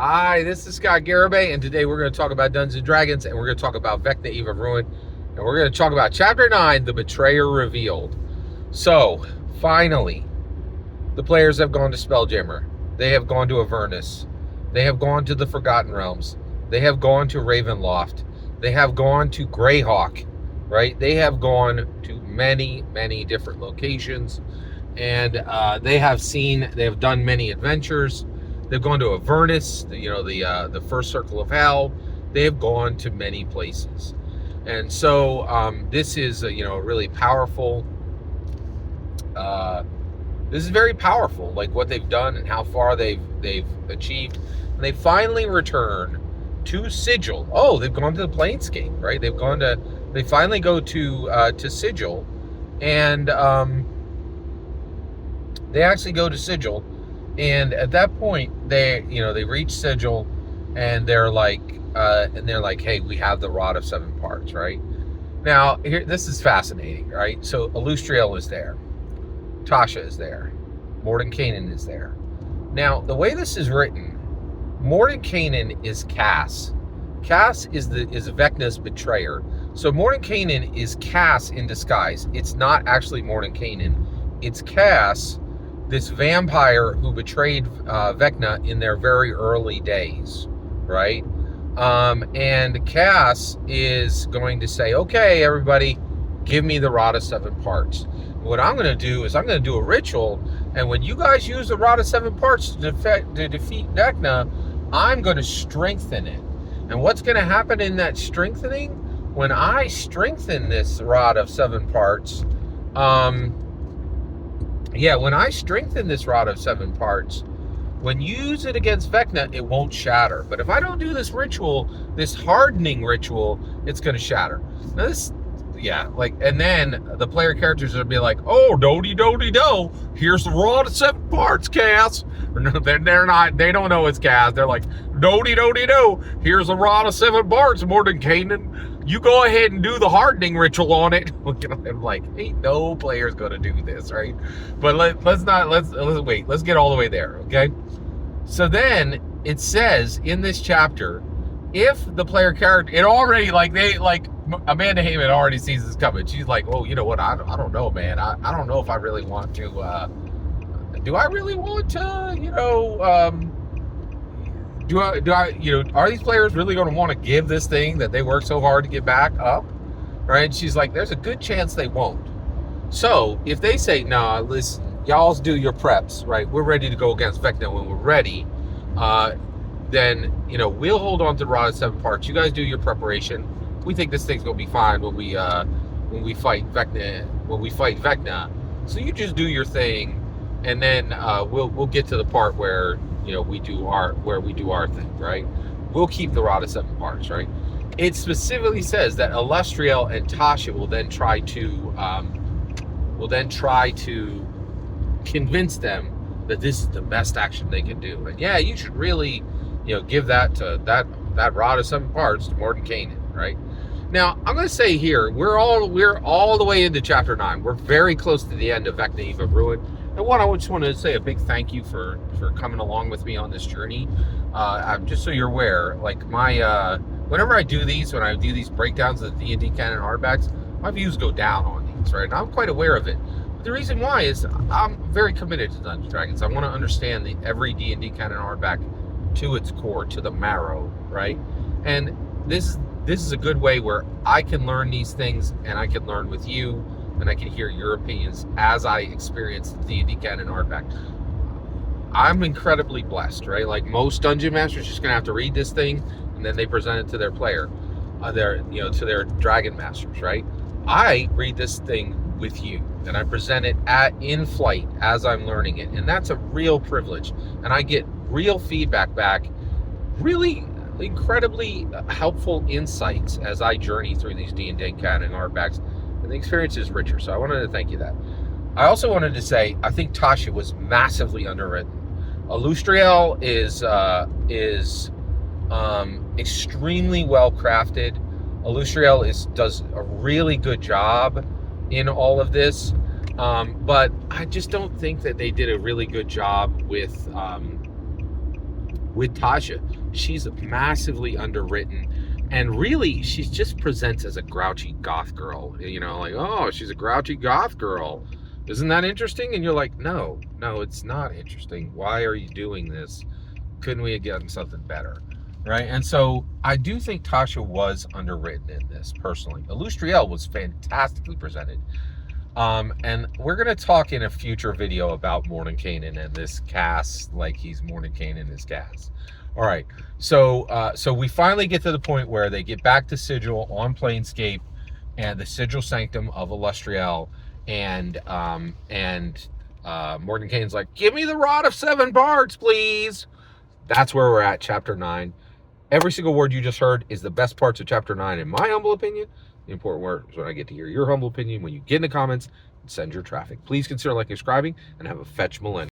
Hi, this is Scott Garibay, and today we're going to talk about Dungeons & Dragons, and we're going to talk about Vecna, Eve of Ruin, and we're going to talk about Chapter 9, The Betrayer Revealed. So, finally, the players have gone to Spelljammer. They have gone to Avernus. They have gone to the Forgotten Realms. They have gone to Ravenloft. They have gone to Greyhawk, right? They have gone to many, many different locations, and they have done many adventures. They've gone to Avernus, the first circle of hell. They have gone to many places, and so this is really powerful. This is very powerful, like what they've done and how far they've achieved. And they finally return to Sigil. Oh, they've gone to the Planescape, right? They finally go to Sigil, and they actually go to Sigil. And at that point, they reach Sigil, and they're like, hey, we have the Rod of Seven Parts, right? Now, this is fascinating, right? So, Alustriel is there, Tasha is there, Mordenkainen is there. Now, the way this is written, Mordenkainen is Cass. Cass is Vecna's betrayer. So, Mordenkainen is Cass in disguise. It's not actually Mordenkainen. It's Cass, this vampire who betrayed Vecna in their very early days, right? And Cass is going to say, okay, everybody, give me the Rod of Seven Parts. What I'm going to do is I'm going to do a ritual, and when you guys use the Rod of Seven Parts to defeat Vecna, I'm going to strengthen it. And what's going to happen in that strengthening? When I strengthen this Rod of Seven Parts, when I strengthen this Rod of Seven Parts, when you use it against Vecna, it won't shatter. But if I don't do this ritual, this hardening ritual, it's going to shatter. Now and then the player characters will be like, oh, do, here's the Rod of Seven Parts, Cass. Or no, they're not, they don't know it's Cass. They're like, do, here's the Rod of Seven Parts, Mordenkainen. You go ahead and do the hardening ritual on it. I'm like, ain't no player's gonna do this, right? But let's wait. Let's get all the way there, okay? So then it says in this chapter, if the player character, it already Amanda Hamon already sees this coming. She's like, oh, you know what? I don't know, man. I don't know if I really want to. Do I really want to? Are these players really going to want to give this thing that they worked so hard to get back up? Right? And she's like, there's a good chance they won't. So if they say, nah, listen, y'all do your preps, right? We're ready to go against Vecna when we're ready. Then, we'll hold on to the Rod of Seven Parts. You guys do your preparation. We think this thing's going to be fine when we fight Vecna. So you just do your thing, and then we'll get to the part where we do our thing, right? We'll keep the Rod of Seven Parts, right? It specifically says that Alustriel and Tasha will then try to convince them that this is the best action they can do. And yeah, you should really, give that Rod of Seven Parts to Mordenkainen, right? Now, I'm going to say here, we're all the way into Chapter 9. We're very close to the end of Vecna, Eve of Ruin. And I just want to say a big thank you for coming along with me on this journey. Just so you're aware, like whenever I do these breakdowns of the D&D canon hardbacks, my views go down on these, right? And I'm quite aware of it. But the reason why is I'm very committed to Dungeons & Dragons. I want to understand every D&D canon hardback to its core, to the marrow, right? And this is a good way where I can learn these things, and I can learn with you, and I can hear your opinions as I experience the D&D canon hardback. I'm incredibly blessed, right? Like most dungeon masters, just gonna have to read this thing, and then they present it to their player, to their dragon masters, right? I read this thing with you, and I present it in flight as I'm learning it, and that's a real privilege. And I get real feedback back, really incredibly helpful insights as I journey through these D&D canon hardbacks. And the experience is richer, so I wanted to thank you that. I also wanted to say, I think Tasha was massively underwritten. Alustriel is extremely well crafted. Alustriel does a really good job in all of this, but I just don't think that they did a really good job with with Tasha. She's massively underwritten, and really she just presents as a grouchy goth girl, like, oh, she's a grouchy goth girl, isn't that interesting? And you're like, no, it's not interesting. Why are you doing this? Couldn't we have gotten something better? Right? And so I do think Tasha was underwritten in this, personally. Illustriel was fantastically presented. And we're going to talk in a future video about Mordenkainen and this cast, like he's Mordenkainen in his cast. All right. So we finally get to the point where they get back to Sigil on Planescape and the Sigil Sanctum of Illustriel, and Mordenkainen's like, give me the Rod of Seven Bards, please. That's where we're at, Chapter 9. Every single word you just heard is the best parts of Chapter 9, in my humble opinion. The important word is when I get to hear your humble opinion when you get in the comments and send your traffic. Please consider liking and subscribing, and have a fetch millennium.